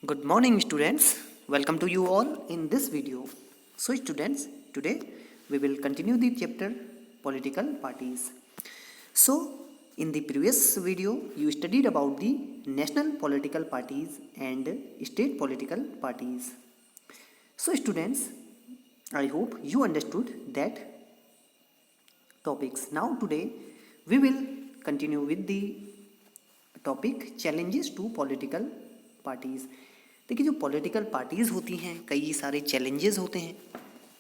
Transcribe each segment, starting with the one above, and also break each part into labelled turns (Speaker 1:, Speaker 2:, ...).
Speaker 1: Good morning, students. Welcome to you all in this video. So, students, today we will continue the chapter political parties. So, in the previous video, you studied about the national political parties and state political parties. So, students, I hope you understood that topics. Now, today we will continue with the topic challenges to political parties. देखिए, जो political parties होती हैं कई सारे challenges होते हैं,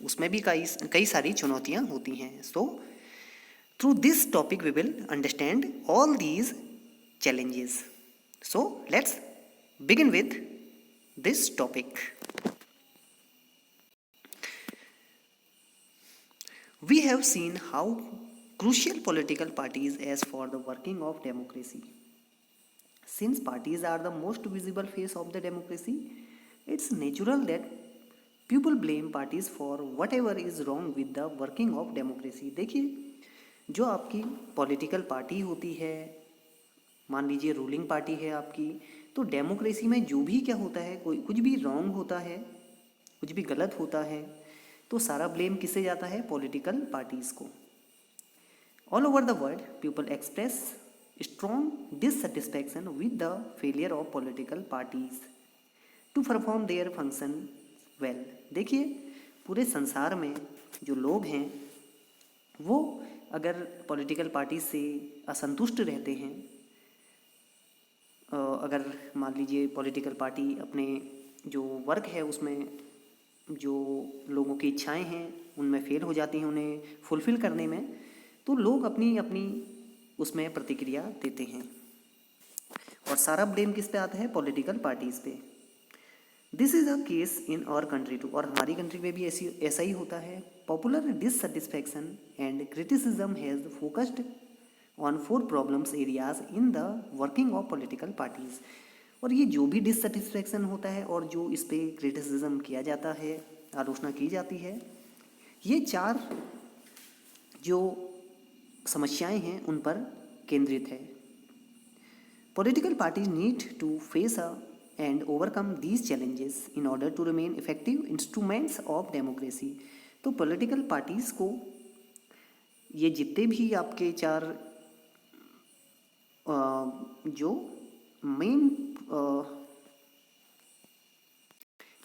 Speaker 1: उसमें भी कई सारी चुनौतियां होती हैं। So through this topic we will understand all these challenges. So let's begin with this topic. We have seen how crucial political parties as for the working of democracy. Since parties are the most visible face of the democracy, it's natural that people blame parties for whatever is wrong with the working of democracy. देखिए, जो आपकी political party होती है, मान लीजिए ruling party है आपकी, तो डेमोक्रेसी में जो भी क्या होता है, कोई कुछ भी रॉन्ग होता है, कुछ भी गलत होता है, तो सारा ब्लेम किससे जाता है? पॉलिटिकल पार्टीज़ को। All over the world people express strong dissatisfaction with the failure of political parties to perform their function well. देखिए, पूरे संसार में जो लोग हैं वो अगर पॉलिटिकल पार्टी से असंतुष्ट रहते हैं, अगर मान लीजिए पॉलिटिकल पार्टी अपने जो वर्क है उसमें जो लोगों की इच्छाएं हैं उनमें फेल हो जाती हैं, उन्हें फुलफिल करने में, तो लोग अपनी अपनी उसमें प्रतिक्रिया देते हैं और सारा ब्लेम किस पे आता है? पॉलिटिकल पार्टीज़ पे। This is a case in our country too, और हमारी कंट्री में भी ऐसा ही होता है। Popular dissatisfaction and criticism has focused on 4 problems areas in the working of political parties. और ये जो भी डिससेटिस्फैक्शन होता है और जो इस पर क्रिटिसिज्म किया जाता है, आलोचना की जाती है, ये 4 जो समस्याएं हैं उन पर केंद्रित है। Political parties need to face and overcome these challenges in order to remain effective instruments of democracy. तो पॉलिटिकल पार्टीज को ये जितने भी आपके 4 जो मेन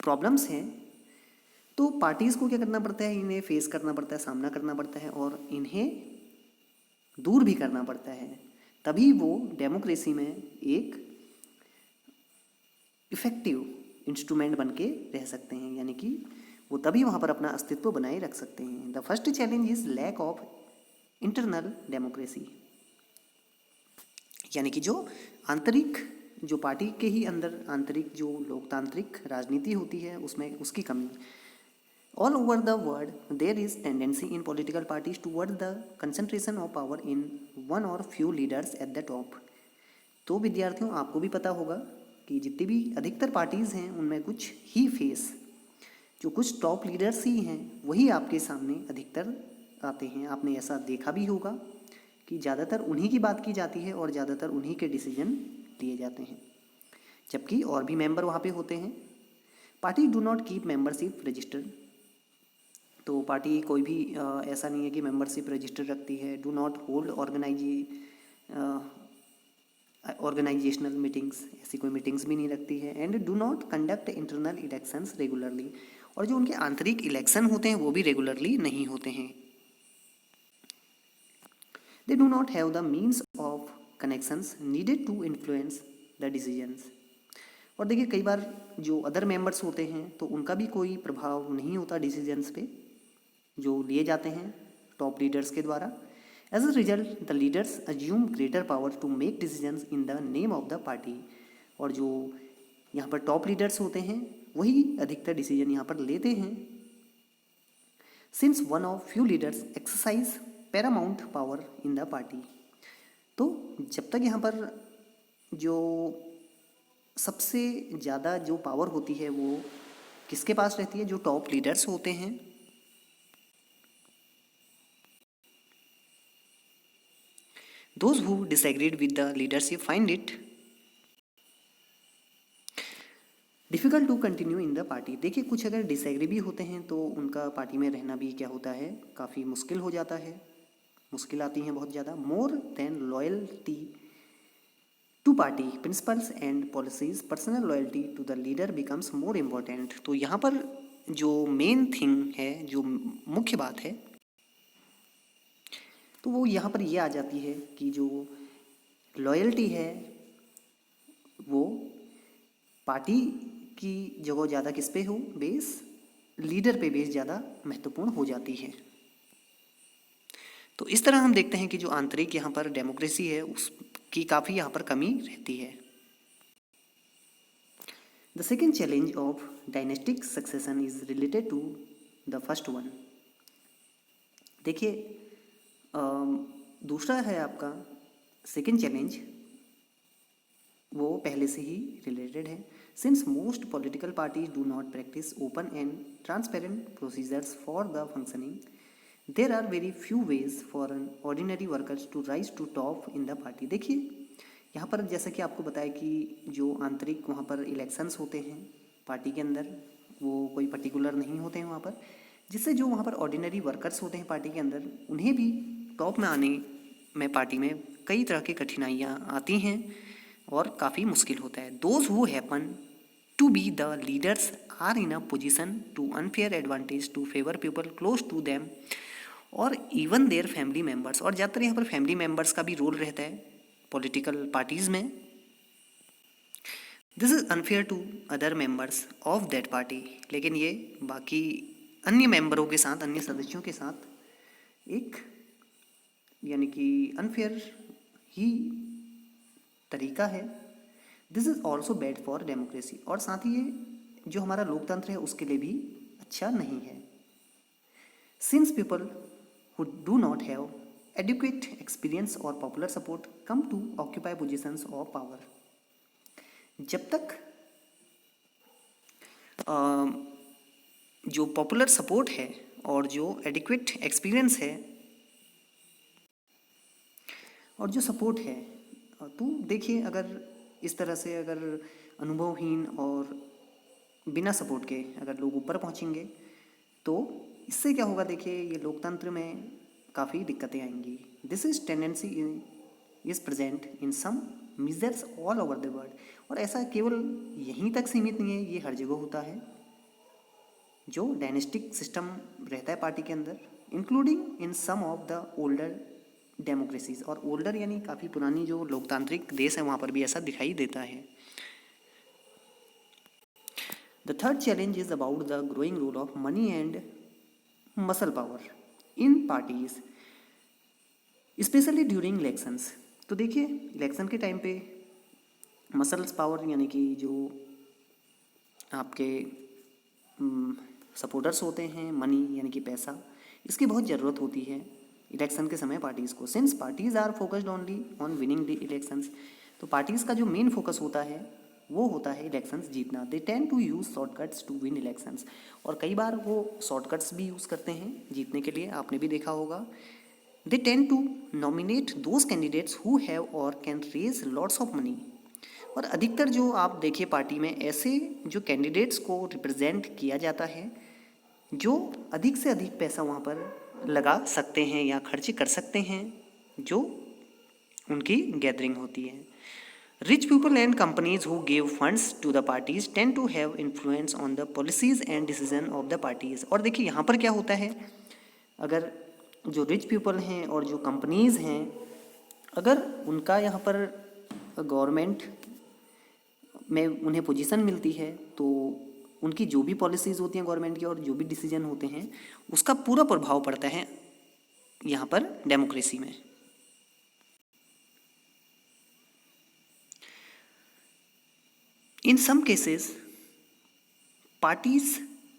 Speaker 1: प्रॉब्लम्स हैं, तो पार्टीज़ को क्या करना पड़ता है? इन्हें फेस करना पड़ता है, सामना करना पड़ता है और इन्हें दूर भी करना पड़ता है, तभी वो डेमोक्रेसी में एक इफेक्टिव इंस्ट्रूमेंट बन के रह सकते हैं, यानी कि वो तभी वहाँ पर अपना अस्तित्व बनाए रख सकते हैं। The first challenge is lack of internal democracy, यानी कि जो आंतरिक, जो पार्टी के ही अंदर आंतरिक जो लोकतांत्रिक राजनीति होती है उसमें उसकी कमी। All over the world, there is tendency in political parties toward the concentration of power in one or few leaders at the top. तो विद्यार्थियों, आपको भी पता होगा कि जितनी भी अधिकतर पार्टीज़ हैं उनमें कुछ ही फेस, जो कुछ टॉप लीडर्स ही हैं वही आपके सामने अधिकतर आते हैं। आपने ऐसा देखा भी होगा कि ज़्यादातर उन्हीं की बात की जाती है और ज़्यादातर उन्हीं के डिसीजन लिए जाते हैं, जबकि और भी मेंबर वहाँ पे होते हैं। Party do not keep membership registered, तो पार्टी कोई भी ऐसा नहीं है कि मेंबरशिप रजिस्टर रखती है। Do not hold organisational meetings, ऐसी कोई मीटिंग्स भी नहीं रखती है। And do not conduct internal elections regularly, और जो उनके आंतरिक इलेक्शन होते हैं वो भी रेगुलरली नहीं होते हैं। They do not have the means of connections needed to influence the decisions, और देखिए कई बार जो अदर मेंबर्स होते हैं तो उनका भी कोई प्रभाव नहीं होता डिसीजंस पे जो लिए जाते हैं टॉप लीडर्स के द्वारा। As a result the leaders assume greater power to make decisions in the name of the party, और जो यहाँ पर टॉप लीडर्स होते हैं वही अधिकतर डिसीजन यहाँ पर लेते हैं। Since one of few leaders exercise Paramount power in the party, तो जब तक यहाँ पर जो सबसे ज़्यादा जो पावर होती है वो किसके पास रहती है? जो टॉप लीडर्स होते हैं। Those who disagreed with the leadership find it difficult to continue in the party. देखिए कुछ अगर डिसएग्री भी होते हैं तो उनका पार्टी में रहना भी क्या होता है, काफ़ी मुश्किल हो जाता है, मुश्किल आती हैं बहुत ज़्यादा। More than loyalty to party principles and policies, personal loyalty to the leader becomes more important. तो यहाँ पर जो मेन थिंग है, जो मुख्य बात है, तो वो यहाँ पर ये आ जाती है कि जो लॉयल्टी है वो पार्टी की जगह ज़्यादा किस पे हो, बेस लीडर पे बेस ज़्यादा महत्वपूर्ण हो जाती है। तो इस तरह हम देखते हैं कि जो आंतरिक यहाँ पर डेमोक्रेसी है उसकी काफ़ी यहाँ पर कमी रहती है। The second challenge of dynastic succession is related to the first one. देखिए दूसरा है आपका सेकेंड चैलेंज, वो पहले से ही रिलेटेड है। Since most political parties do not practise open and transparent procedures for the functioning, there are very few ways for an ordinary workers to rise to top in the party. देखिए यहाँ पर जैसा कि आपको बताया कि जो आंतरिक वहाँ पर इलेक्शंस होते हैं पार्टी के अंदर, वो कोई पर्टिकुलर नहीं होते हैं वहाँ पर, जिससे जो वहाँ पर ऑर्डिनरी वर्कर्स होते हैं पार्टी के अंदर, उन्हें भी टॉप में आने में पार्टी में कई तरह की कठिनाइयाँ आती हैं और काफ़ी मुश्किल होता है। Those who happen to be the leaders are in a position to unfair advantage to favour people close to them और इवन देयर फैमिली मेम्बर्स। और ज़्यादातर यहाँ पर फैमिली मेम्बर्स का भी रोल रहता है पॉलिटिकल पार्टीज़ में। This is unfair to other members of that party. लेकिन ये बाकी अन्य मेंबरों के साथ, अन्य सदस्यों के साथ एक यानी कि अनफेयर ही तरीका है। This is also bad for democracy. और साथ ही ये जो हमारा लोकतंत्र है उसके लिए भी अच्छा नहीं है। Since people who do not have adequate experience or popular support come to occupy positions of power। जब तक जो पॉपुलर सपोर्ट है और जो एडिक्वेट एक्सपीरियंस है और जो सपोर्ट है, तो देखिए अगर इस तरह से अगर अनुभवहीन और बिना सपोर्ट के अगर लोग ऊपर पहुंचेंगे तो इससे क्या होगा, देखिए ये लोकतंत्र में काफ़ी दिक्कतें आएंगी। This is tendency is present in some majors all over the world. और ऐसा केवल यहीं तक सीमित नहीं है, ये हर जगह होता है जो डायनेस्टिक सिस्टम रहता है पार्टी के अंदर, including in some of the older democracies. और ओल्डर यानी काफ़ी पुरानी जो लोकतांत्रिक देश है वहाँ पर भी ऐसा दिखाई देता है। The third challenge is about the growing role of money and muscle power in parties specially during elections. तो देखिए इलेक्शन के टाइम पे मसल्स पावर यानी कि जो आपके सपोर्टर्स होते हैं, मनी यानी कि पैसा, इसकी बहुत ज़रूरत होती है इलेक्शन के समय पार्टीज़ को। Since parties are focused only on winning the elections, तो पार्टीज़ का जो मेन फोकस होता है वो होता है इलेक्शंस जीतना। They tend to use shortcuts to win elections. और कई बार वो शॉर्टकट्स भी यूज़ करते हैं जीतने के लिए, आपने भी देखा होगा। They tend to nominate those candidates who have or can raise lots of money. और अधिकतर जो आप देखिए पार्टी में ऐसे जो कैंडिडेट्स को रिप्रेजेंट किया जाता है जो अधिक से अधिक पैसा वहाँ पर लगा सकते हैं या खर्च कर सकते हैं, जो उनकी गैदरिंग होती है। Rich people and companies who give funds to the parties tend to have influence on the policies and decision of the parties। और देखिए यहाँ पर क्या होता है, अगर जो रिच पीपल हैं और जो कंपनीज़ हैं, अगर उनका यहाँ पर गवर्नमेंट में उन्हें पोजीशन मिलती है तो उनकी जो भी पॉलिसीज़ होती हैं गवर्नमेंट की और जो भी डिसीजन होते हैं उसका पूरा प्रभाव पड़ता है यहाँ पर डेमोक्रेसी में। In some cases, parties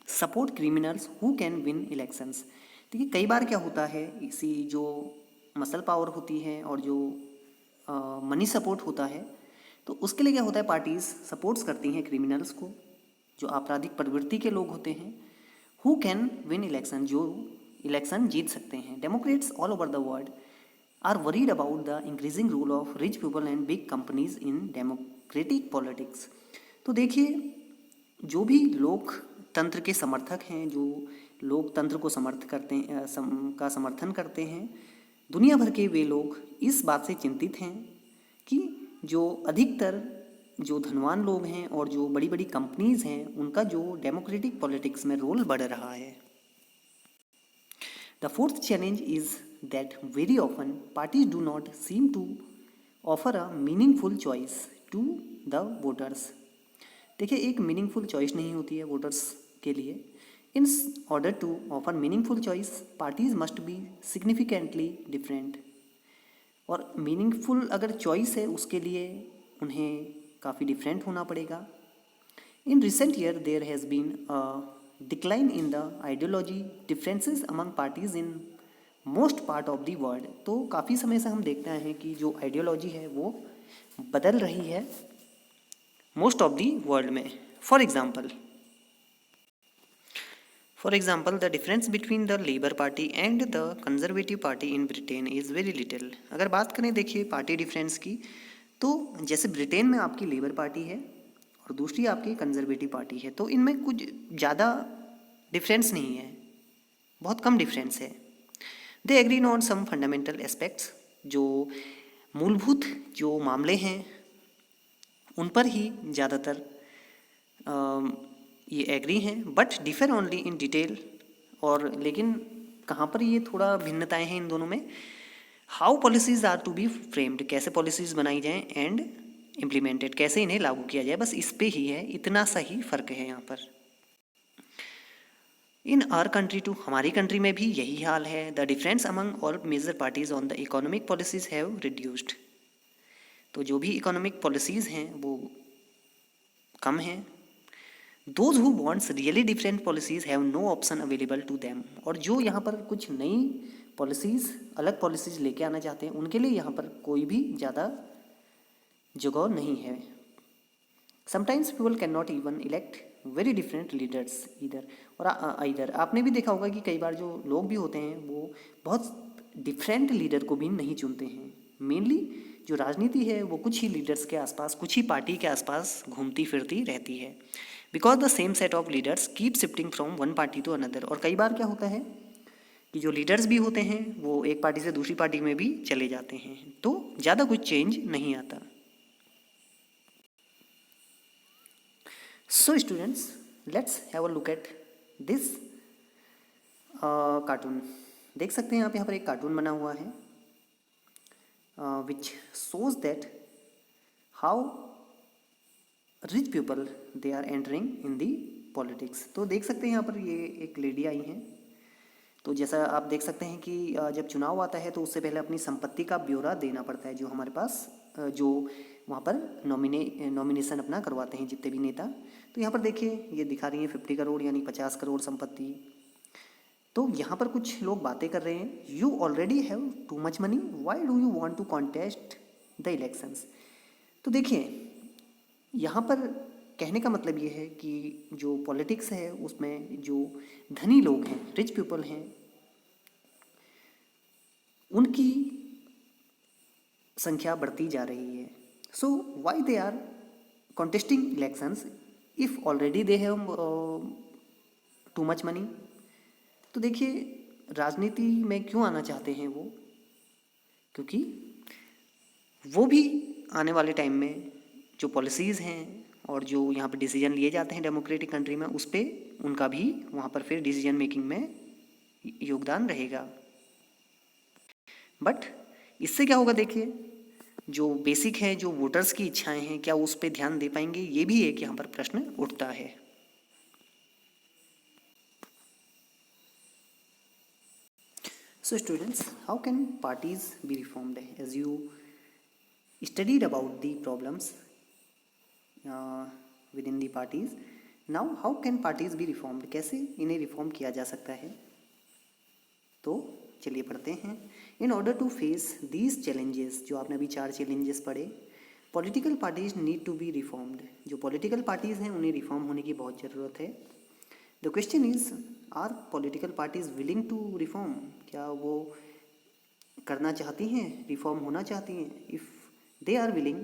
Speaker 1: support criminals who can win elections। देखिए कई बार क्या होता है, इसी जो मसल पावर होती है और जो मनी सपोर्ट होता है, तो उसके लिए क्या होता है, पार्टीज सपोर्ट्स करती हैं क्रिमिनल्स को, जो आपराधिक प्रवृत्ति के लोग होते हैं, हु कैन विन इलेक्शन, जो इलेक्शन जीत सकते हैं। Democrats all over the world are worried about the increasing role of rich people and big companies in democratic politics. तो देखिए जो भी लोकतंत्र के समर्थक हैं, जो लोकतंत्र को का समर्थन करते हैं, दुनिया भर के वे लोग इस बात से चिंतित हैं कि जो अधिकतर जो धनवान लोग हैं और जो बड़ी बड़ी कंपनीज हैं, उनका जो डेमोक्रेटिक पॉलिटिक्स में रोल बढ़ रहा है। The fourth challenge is that very often parties do not seem to offer a meaningful choice to the voters. देखिए, एक मीनिंगफुल चॉइस नहीं होती है वोटर्स के लिए। In order to offer meaningful choice parties must be significantly different. और meaningful अगर choice है उसके लिए उन्हें काफ़ी डिफरेंट होना पड़ेगा। In recent year there has been a decline in the ideology differences among parties in most part of the world. तो काफ़ी समय से हम देखते हैं कि जो आइडियोलॉजी है वो बदल रही है मोस्ट ऑफ द वर्ल्ड में। For example the difference between the labour party and the conservative party in Britain is very little. अगर बात करें देखिए पार्टी डिफरेंस की, तो जैसे ब्रिटेन में आपकी लेबर पार्टी है और दूसरी आपकी कंजर्वेटिव पार्टी है, तो इनमें कुछ ज़्यादा डिफरेंस नहीं है, बहुत कम डिफरेंस है। They agree on some fundamental aspects, जो मूलभूत जो मामले हैं उन पर ही ज़्यादातर ये एग्री हैं, but differ only in detail. और लेकिन कहाँ पर ये थोड़ा भिन्नताएं हैं इन दोनों में, how policies are to be framed, कैसे पॉलिसीज बनाई जाएं, एंड इम्प्लीमेंटेड, कैसे इन्हें लागू किया जाए, बस इस पे ही है, इतना सा ही फ़र्क है यहाँ पर। इन आवर कंट्री टू, हमारी कंट्री में भी यही हाल है। The difference among all major parties on the economic policies have reduced. तो जो भी इकोनॉमिक पॉलिसीज़ हैं वो कम हैं। Those who wants really different policies have no option available to them. और जो यहाँ पर कुछ नई पॉलिसीज़, अलग पॉलिसीज़ लेके आना चाहते हैं, उनके लिए यहाँ पर कोई भी ज़्यादा जगह नहीं है। Sometimes people can not even elect very different leaders इधर और इधर। आपने भी देखा होगा कि कई बार जो लोग भी होते हैं वो बहुत डिफरेंट लीडर को भी नहीं चुनते हैं। मेनली जो राजनीति है वो कुछ ही लीडर्स के आसपास, कुछ ही पार्टी के आसपास घूमती फिरती रहती है, because the same set of leaders keep shifting from one party to another. और कई बार क्या होता है कि जो लीडर्स भी होते हैं वो एक पार्टी से दूसरी पार्टी में भी चले जाते हैं, तो ज़्यादा कुछ चेंज नहीं आता। So students, let's have a look at this cartoon. देख सकते हैं आप यहाँ पर एक कार्टून बना हुआ है which shows that how rich people they are entering in the politics. तो देख सकते हैं यहाँ पर ये एक लेडी आई हैं। तो जैसा आप देख सकते हैं कि जब चुनाव आता है तो उससे पहले अपनी संपत्ति का ब्यौरा देना पड़ता है, जो हमारे पास जो वहाँ पर नॉमिनेशन अपना करवाते हैं जितने भी नेता। तो यहाँ पर देखिए ये दिखा रही है 50 करोड़ यानी 50 करोड़ संपत्ति। तो यहाँ पर कुछ लोग बातें कर रहे हैं, you already have too much money, why do you want to contest the elections. तो देखिए यहाँ पर कहने का मतलब ये है कि जो पॉलिटिक्स है उसमें जो धनी लोग हैं, रिच पीपल हैं, उनकी संख्या बढ़ती जा रही है। So why they are contesting elections if already they have too much money. तो देखिए राजनीति में क्यों आना चाहते हैं वो, क्योंकि वो भी आने वाले टाइम में जो पॉलिसीज़ हैं और जो यहाँ पर डिसीजन लिए जाते हैं डेमोक्रेटिक कंट्री में, उस पर उनका भी वहाँ पर फिर डिसीजन मेकिंग में योगदान रहेगा। बट इससे क्या होगा, देखिए जो बेसिक है, जो वोटर्स की इच्छाएं हैं, क्या उस पर ध्यान दे पाएंगे, ये भी एक यहाँ पर प्रश्न उठता है। So students, how can parties be reformed? As you studied about the problems within the parties, now how can parties be reformed? कैसे इन्हें रिफॉर्म किया जा सकता है? तो चलिए पढ़ते हैं। In order to face these challenges, जो आपने अभी 4 चैलेंजेस पढ़े, political parties need to be reformed. जो पॉलिटिकल पार्टीज हैं उन्हें रिफॉर्म होने की बहुत ज़रूरत है। The question is, are political parties willing to reform? क्या वो करना चाहती हैं, रिफॉर्म होना चाहती हैं? If they are willing,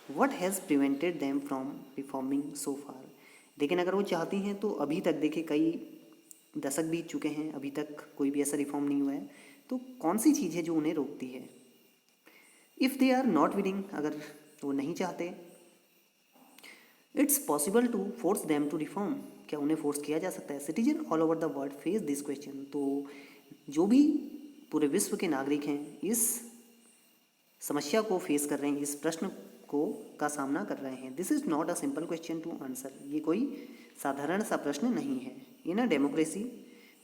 Speaker 1: what has prevented them from reforming so far? लेकिन अगर वो चाहती हैं तो अभी तक देखिए कई दशक बीत चुके हैं, अभी तक कोई भी ऐसा रिफॉर्म नहीं हुआ है। तो कौन सी चीज़ है जो उन्हें रोकती है? If they are not willing, अगर वो नहीं चाहते, it's possible to force them to reform, क्या उन्हें फोर्स किया जा सकता है? Citizen all over the world face this question, तो जो भी पूरे विश्व के नागरिक हैं इस समस्या को फेस कर रहे हैं, इस प्रश्न को का सामना कर रहे हैं। This is not a simple question to answer, ये कोई साधारण सा प्रश्न नहीं है। In a democracy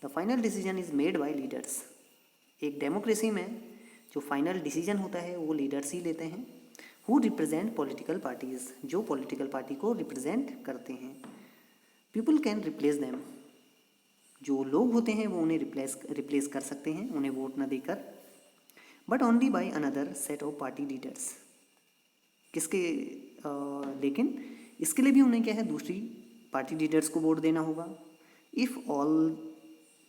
Speaker 1: the final decision is made by leaders, एक डेमोक्रेसी में जो फाइनल डिसीजन होता है वो लीडर्स ही लेते हैं। हु रिप्रेजेंट पॉलिटिकल पार्टीज़, जो पॉलिटिकल पार्टी को रिप्रेजेंट करते हैं। पीपल कैन रिप्लेस देम, जो लोग होते हैं वो उन्हें रिप्लेस कर सकते हैं उन्हें वोट न देकर, but only by another set of party leaders, किसके लेकिन इसके लिए भी उन्हें क्या है, दूसरी पार्टी लीडर्स को वोट देना होगा। If all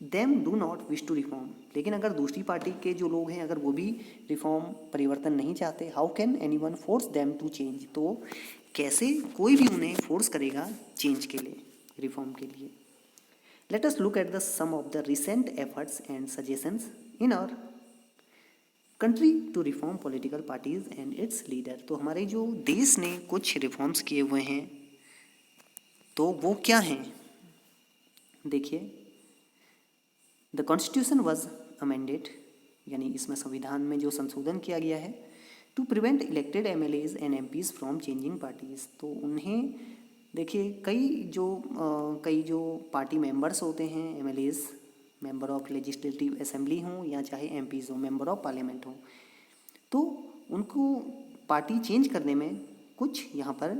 Speaker 1: them do not wish to reform, लेकिन अगर दूसरी पार्टी के जो लोग हैं अगर वो भी रिफॉर्म परिवर्तन नहीं चाहते, how can anyone force them to change, तो कैसे कोई भी उन्हें फोर्स करेगा चेंज के लिए, रिफॉर्म के लिए। Let us look at the some of the recent efforts and suggestions in our country to reform political parties and its leader. तो हमारे जो देश ने कुछ रिफॉर्म्स किए हुए हैं तो वो क्या हैं, देखिए। द कॉन्स्टिट्यूशन वॉज अमेंडेड, यानी इसमें संविधान में जो संशोधन किया गया है, to prevent elected MLAs and MPs from changing parties. तो उन्हें देखिए कई जो पार्टी मेंबर्स होते हैं, MLAs member of legislative assembly हों या चाहे एमपीज हों, मेंबर ऑफ पार्लियामेंट हों, तो उनको पार्टी चेंज करने में कुछ यहाँ पर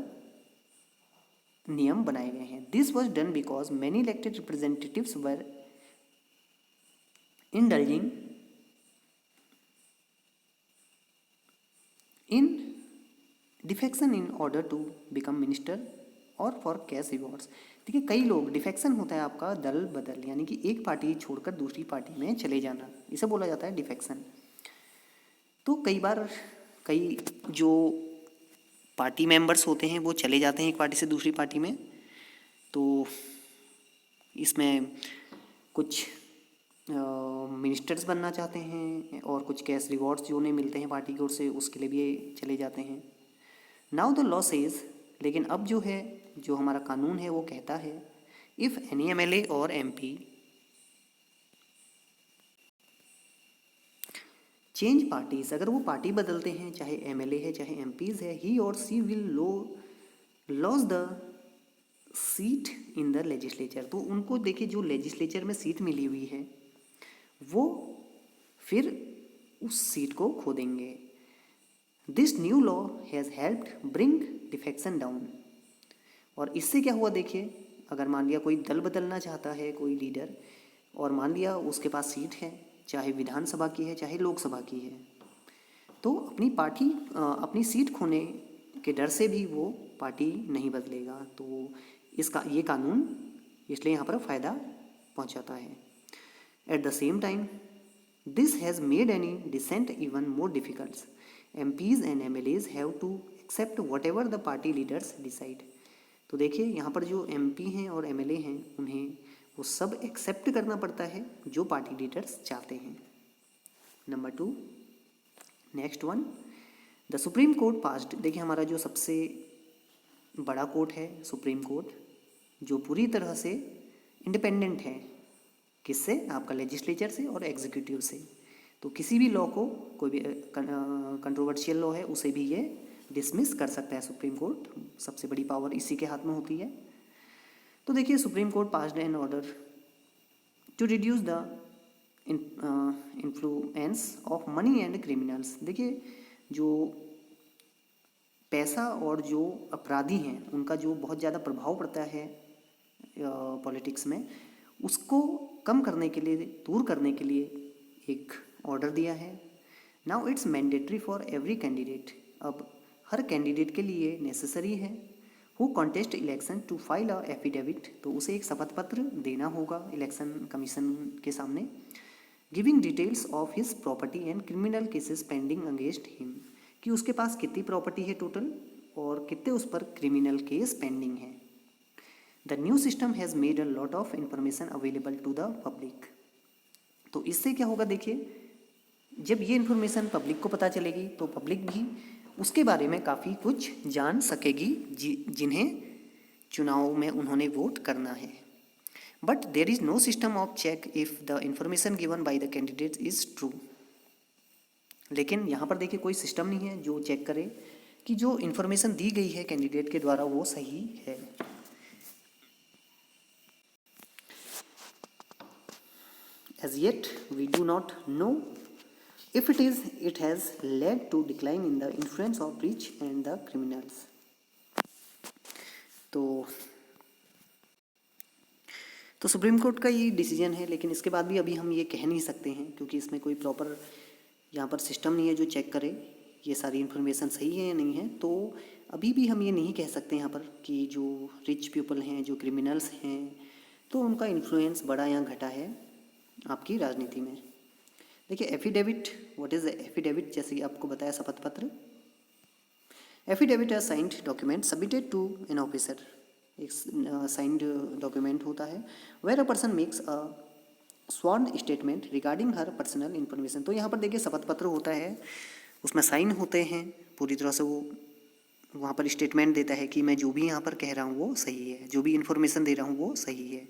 Speaker 1: नियम बनाए गए हैं। This was done because many elected representatives were indulging in defection in order to become minister और फॉर कैश रिवॉर्ड्स। देखिए कई लोग, डिफेक्शन होता है आपका दल बदल, यानी कि एक पार्टी छोड़कर दूसरी पार्टी में चले जाना, इसे बोला जाता है डिफेक्शन। तो कई बार कई जो पार्टी मेंबर्स होते हैं वो चले जाते हैं एक पार्टी से दूसरी पार्टी में, तो इसमें कुछ मिनिस्टर्स बनना चाहते हैं और कुछ कैश रिवॉर्ड्स जो उन्हें मिलते हैं पार्टी की ओर से, उसके लिए भी चले जाते हैं। नाउ द लॉ सेज, लेकिन अब जो है, जो हमारा कानून है वो कहता है, इफ़ एनी एमएलए और एमपी चेंज पार्टीज, अगर वो पार्टी बदलते हैं, चाहे एमएलए है चाहे एमपीज है, he or she will lose the seat in the legislature. तो उनको देखिए जो लेजिस्लेचर में सीट मिली हुई है वो फिर उस सीट को खो देंगे। This new law has helped bring defection down. और इससे क्या हुआ, देखिए अगर मान लिया कोई दल बदलना चाहता है कोई लीडर, और मान लिया उसके पास सीट है, चाहे विधानसभा की है चाहे लोकसभा की है, तो अपनी सीट खोने के डर से भी वो पार्टी नहीं बदलेगा। तो ये कानून इसलिए यहाँ पर फ़ायदा पहुँचाता है। At the same time this has made any dissent even more difficult. MPs and MLAs have to accept whatever the party leaders decide. तो देखिए यहाँ पर जो एमपी हैं और एमएलए हैं उन्हें वो सब एक्सेप्ट करना पड़ता है जो पार्टी लीडर्स चाहते हैं। Number 2, next one, the supreme Court passed. देखिए हमारा जो सबसे बड़ा कोर्ट है सुप्रीम कोर्ट, जो पूरी तरह से इंडिपेंडेंट है, किससे, आपका लेजिस्लेचर से और एग्जीक्यूटिव से। तो किसी भी लॉ को, कोई भी कंट्रोवर्शियल लॉ है उसे भी ये डिसमिस कर सकता है सुप्रीम कोर्ट, सबसे बड़ी पावर इसी के हाथ में होती है। तो देखिए Supreme Court passed an order to reduce the influence of money and criminals. देखिए जो पैसा और जो अपराधी हैं उनका जो बहुत ज़्यादा प्रभाव पड़ता है पॉलिटिक्स में, उसको कम करने के लिए, दूर करने के लिए एक ऑर्डर दिया है। Now it's mandatory for every candidate. अब हर कैंडिडेट के लिए नेसेसरी है who contest election to file a affidavit. तो उसे एक शपथ पत्र देना होगा इलेक्शन कमीशन के सामने, giving details of his property and criminal cases pending against him, कि उसके पास कितनी प्रॉपर्टी है टोटल और कितने उस पर क्रिमिनल केस पेंडिंग है। The new system has made a lot of information available to the public. तो इससे क्या होगा, देखिए जब ये इन्फॉर्मेशन पब्लिक को पता चलेगी तो पब्लिक भी उसके बारे में काफ़ी कुछ जान सकेगी जिन्हें चुनाव में उन्होंने वोट करना है। But there is no system of check if the information given by the candidate is true. लेकिन यहाँ पर देखिए कोई सिस्टम नहीं है जो चेक करे कि जो इन्फॉर्मेशन दी गई है कैंडिडेट के द्वारा वो सही है। As yet we do not know if it has led to decline in the influence of rich and the criminals। तो सुप्रीम कोर्ट का ये डिसीजन है, लेकिन इसके बाद भी अभी हम ये कह नहीं सकते हैं क्योंकि इसमें कोई प्रॉपर यहाँ पर सिस्टम नहीं है जो चेक करे ये सारी इन्फॉर्मेशन सही है या नहीं है। तो अभी भी हम ये नहीं कह सकते यहाँ पर कि जो रिच पीपल हैं, जो क्रिमिनल्स हैं, तो उनका इन्फ्लुएंस बढ़ा या घटा है आपकी राजनीति में। देखिए एफिडेविट, व्हाट इज एफिडेविट, जैसे आपको बताया शपथ पत्र। Affidavit a signed document submitted to an officer, एक साइंड डॉक्यूमेंट होता है where a person makes a sworn statement regarding her personal information. तो यहाँ पर देखिए शपथ पत्र होता है, उसमें साइन होते हैं, पूरी तरह से वो वहाँ पर स्टेटमेंट देता है कि मैं जो भी यहाँ पर कह रहा हूँ वो सही है, जो भी इन्फॉर्मेशन दे रहा हूँ वो सही है।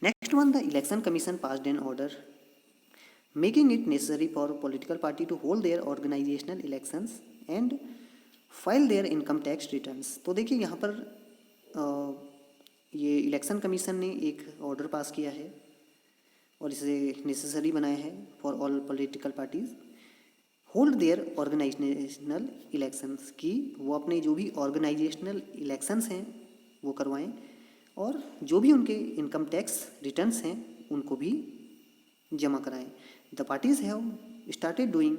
Speaker 1: Next one, the Election Commission passed an order making it necessary for political party to hold their organisational elections and file their income tax returns. तो देखिए यहाँ पर ये इलेक्शन कमीशन ने एक ऑर्डर पास किया है और इसे नेसेसरी बनाया है for all political parties hold their organisational elections, की वो अपने जो भी ऑर्गेनाइजेशनल इलेक्शंस हैं वो करवाएं और जो भी उनके इनकम टैक्स रिटर्न्स हैं उनको भी जमा कराएं। The parties have started doing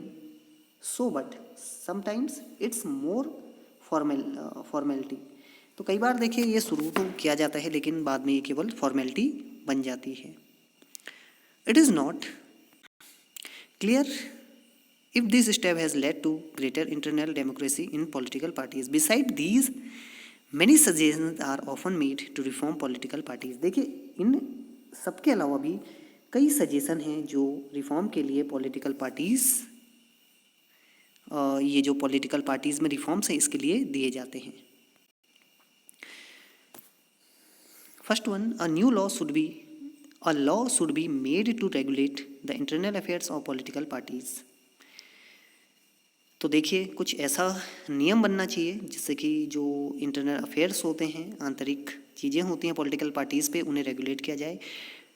Speaker 1: so but sometimes it's more formality. तो कई बार देखिए ये शुरू तो किया जाता है लेकिन बाद में ये केवल फॉर्मेलिटी बन जाती है। It is not clear if this step has led to greater internal democracy in political parties. Beside these, many suggestions are often made to reform political parties. देखिए इन सबके अलावा भी कई सजेशन हैं जो रिफॉर्म के लिए पॉलिटिकल पार्टीज, ये जो पॉलिटिकल पार्टीज में रिफॉर्म्स हैं इसके लिए दिए जाते हैं। First one, a law should be made to regulate the internal affairs of political parties. तो देखिए कुछ ऐसा नियम बनना चाहिए जिससे कि जो इंटरनल अफेयर्स होते हैं, आंतरिक चीज़ें होती हैं पॉलिटिकल पार्टीज़ पे, उन्हें रेगुलेट किया जाए।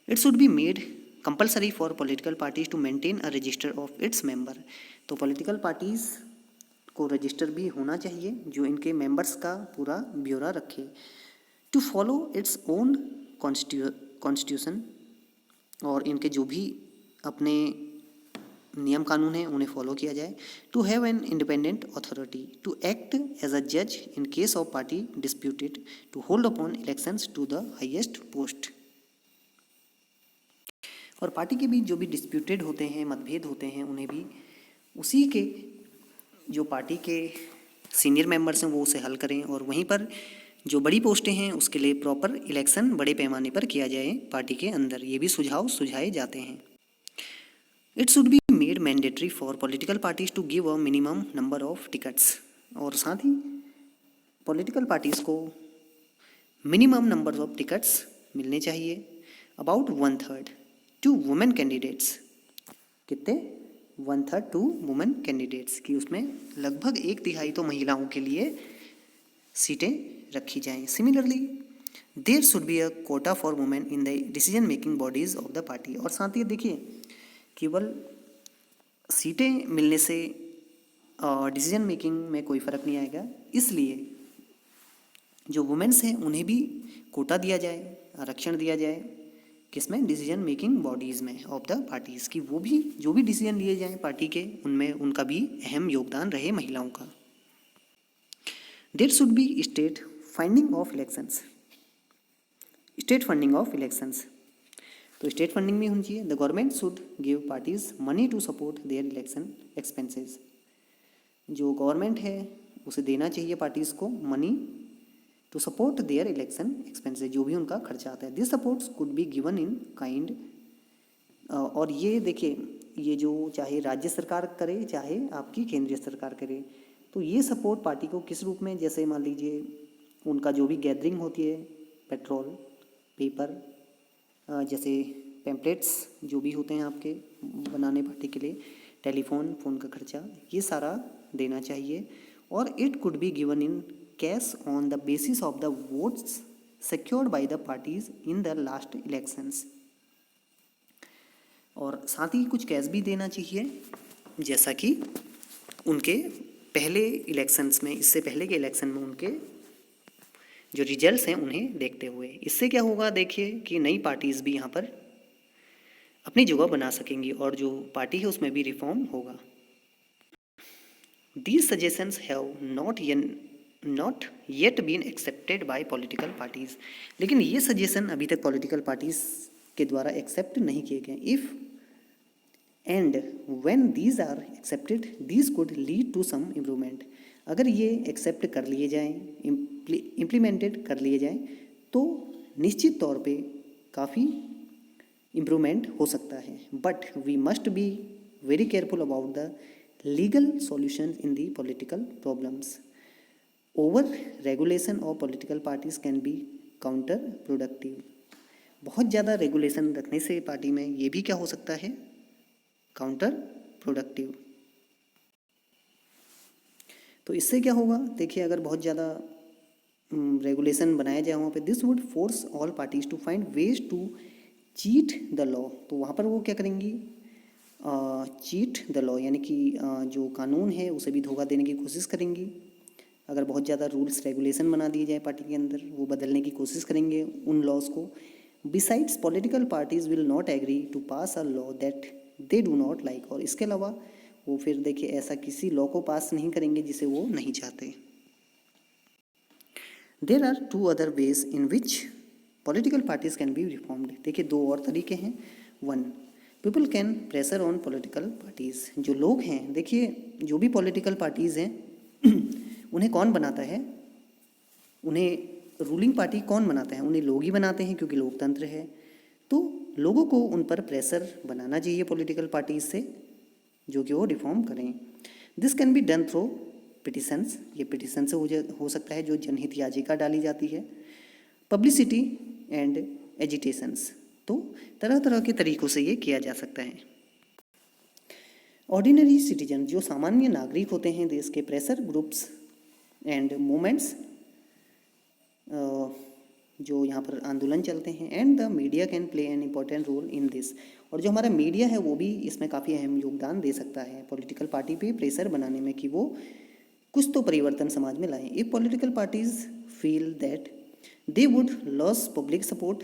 Speaker 1: It should be made compulsory for political parties to maintain a register of its member. तो पॉलिटिकल पार्टीज़ को रजिस्टर भी होना चाहिए जो इनके मेंबर्स का पूरा ब्यौरा रखे। To follow its own constitution, और इनके जो भी अपने नियम कानून है उन्हें फॉलो किया जाए। To have an independent authority to act as a जज in case of party disputed, to hold upon elections to the highest post. और पार्टी के बीच जो भी डिस्प्यूटेड होते हैं, मतभेद होते हैं, उन्हें भी उसी के जो पार्टी के सीनियर मेंबर्स हैं वो उसे हल करें, और वहीं पर जो बड़ी पोस्टें हैं उसके लिए प्रॉपर इलेक्शन बड़े पैमाने पर किया जाए पार्टी के अंदर। ये भी सुझाव सुझाए जाते हैं। It should be made mandatory for political parties to give a minimum number of tickets, और साथ ही पॉलिटिकल पार्टीज को मिनिमम नंबर ऑफ टिकट्स मिलने चाहिए। अबाउट 1/3 टू वुमेन कैंडिडेट्स, कितने? 1/3 टू वुमेन कैंडिडेट्स, की उसमें लगभग 1/3 तो महिलाओं के लिए सीटें रखी जाएं। Similarly there should be a quota for women in the decision making bodies of the party. और साथ ही देखिए केवल सीटें मिलने से डिसीजन मेकिंग में कोई फ़र्क नहीं आएगा, इसलिए जो वुमेन्स हैं उन्हें भी कोटा दिया जाए, आरक्षण दिया जाए, किसमें? डिसीजन मेकिंग बॉडीज़ में ऑफ द पार्टीज़, की वो भी जो भी डिसीजन लिए जाएं पार्टी के उनमें उनका भी अहम योगदान रहे महिलाओं का। There should be state funding of elections, state funding of elections. तो स्टेट फंडिंग भी होनी चाहिए। The government should give parties money to support their election expenses. जो गवर्नमेंट है उसे देना चाहिए पार्टीज़ को money to support their election expenses, जो भी उनका खर्चा आता है। This supports could be given in kind, और ये देखिए, ये जो चाहे राज्य सरकार करे चाहे आपकी केंद्रीय सरकार करे, तो ये सपोर्ट पार्टी को किस रूप में, जैसे मान लीजिए उनका जो भी गैदरिंग होती है, पेट्रोल, पेपर, जैसे पैम्पलेट्स जो भी होते हैं आपके बनाने पार्टी के लिए, टेलीफोन, फ़ोन का खर्चा, ये सारा देना चाहिए। और it could be given in cash on the basis of the votes secured by the parties in the last elections. और साथ ही कुछ कैश भी देना चाहिए, जैसा कि उनके पहले इलेक्शंस में, इससे पहले के इलेक्शन में उनके जो रिजल्ट्स हैं उन्हें देखते हुए। इससे क्या होगा, देखिए कि नई पार्टीज़ भी यहाँ पर अपनी जगह बना सकेंगी और जो पार्टी है उसमें भी रिफॉर्म होगा। These suggestions have not yet been accepted by political parties, लेकिन ये सजेशन अभी तक पॉलिटिकल पार्टीज के द्वारा एक्सेप्ट नहीं किए गए। If and when these are accepted these could lead to some improvement, अगर ये एक्सेप्ट कर लिए जाएँ, इम्प्लीमेंटेड कर लिए जाएँ, तो निश्चित तौर पे काफ़ी इम्प्रूवमेंट हो सकता है। But we must be very careful about the legal solutions in the political problems. Over regulation of political parties can be counter productive. बहुत ज़्यादा रेगुलेशन रखने से पार्टी में ये भी क्या हो सकता है, काउंटर प्रोडक्टिव। तो इससे क्या होगा, देखिए अगर बहुत ज़्यादा रेगुलेशन बनाया जाए वहाँ पे, this would force all parties to find ways to cheat the law, तो वहाँ पर वो क्या करेंगी, चीट द लॉ, यानी कि जो कानून है उसे भी धोखा देने की कोशिश करेंगी। अगर बहुत ज़्यादा रूल्स रेगुलेशन बना दिए जाए पार्टी के अंदर, वो बदलने की कोशिश करेंगे उन लॉज को। Besides political parties will not agree to pass a law that they do not like, और इसके अलावा वो फिर देखिए ऐसा किसी लॉ को पास नहीं करेंगे जिसे वो नहीं चाहते। There are two other ways in which political parties can be reformed, देखिए दो और तरीके हैं। One, people can pressure on political parties, जो लोग हैं, देखिए जो भी पॉलिटिकल पार्टीज़ हैं उन्हें कौन बनाता है, उन्हें रूलिंग पार्टी कौन बनाता है, उन्हें लोग ही बनाते हैं क्योंकि लोकतंत्र है। तो लोगों को उन पर प्रेशर बनाना चाहिए पॉलिटिकल पार्टीज से, जो कि वो रिफॉर्म करें। This can be done through petitions, ये पिटिशन से हो सकता है जो जनहित याचिका डाली जाती है। पब्लिसिटी एंड एजिटेशंस, तो तरह तरह के तरीक़ों से ये किया जा सकता है। ऑर्डिनरी सिटीजन, जो सामान्य नागरिक होते हैं देश के, प्रेशर ग्रुप्स एंड मूवमेंट्स, जो यहाँ पर आंदोलन चलते हैं, and the media can play an important role in this, और जो हमारा मीडिया है वो भी इसमें काफ़ी अहम योगदान दे सकता है पॉलिटिकल पार्टी पे प्रेशर बनाने में कि वो कुछ तो परिवर्तन समाज में लाएं। If political parties feel that they would loss public support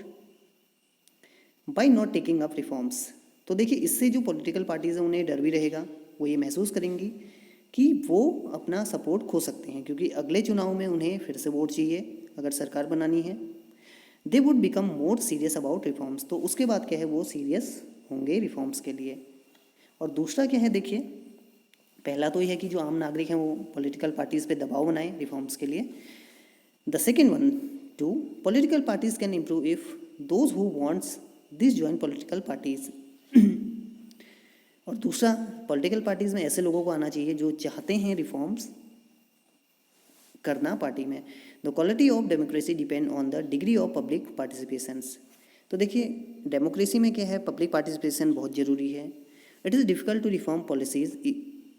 Speaker 1: bye not taking up reforms, तो देखिए इससे जो पॉलिटिकल पार्टीज़ हैं उन्हें डर भी रहेगा, वो ये महसूस करेंगी कि वो अपना सपोर्ट खो सकते हैं, क्योंकि अगले चुनाव में उन्हें फिर से वोट चाहिए अगर सरकार बनानी है। They would become more serious about reforms, तो उसके बाद क्या है, वो सीरियस होंगे रिफॉर्म्स के लिए। और दूसरा क्या है, देखिए पहला तो यह है कि जो आम नागरिक हैं वो पॉलिटिकल पार्टीज़ पे दबाव बनाएं रिफॉर्म्स के लिए। The second one, two political parties can improve if those who wants this join political parties, और दूसरा पॉलिटिकल पार्टीज़ में ऐसे लोगों को आना चाहिए जो चाहते हैं रिफॉर्म्स करना पार्टी में। The quality of democracy depend on the degree of public participations, तो देखिए डेमोक्रेसी में क्या है, पब्लिक पार्टिसिपेशन बहुत ज़रूरी है। It is difficult to reform policies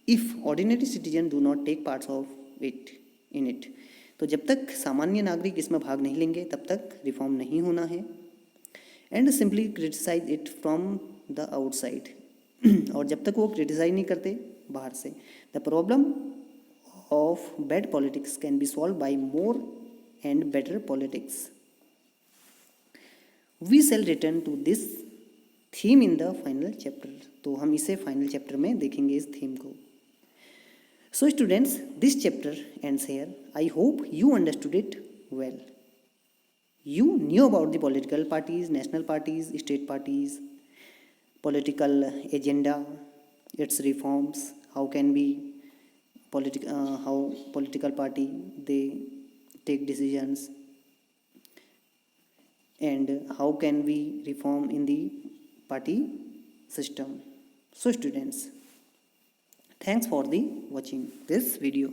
Speaker 1: if ordinary citizen do not take parts of it in it, तो जब तक सामान्य नागरिक इसमें भाग नहीं लेंगे तब तक रिफॉर्म नहीं होना है। And simply criticise it from the outside, और जब तक वो क्रिटिसाइज नहीं करते बाहर से, the problem of bad politics can be solve by more and better politics. We shall return to this theme in the final chapter, तो हम इसे फाइनल चैप्टर में देखेंगे इस थीम को। So students, this chapter ends here. I hope you understood it well. You knew about the political parties, national parties, state parties, political agenda, its reforms, how can be how political party they take decisions, and how can we reform in the party system. So students, thanks for the watching this video.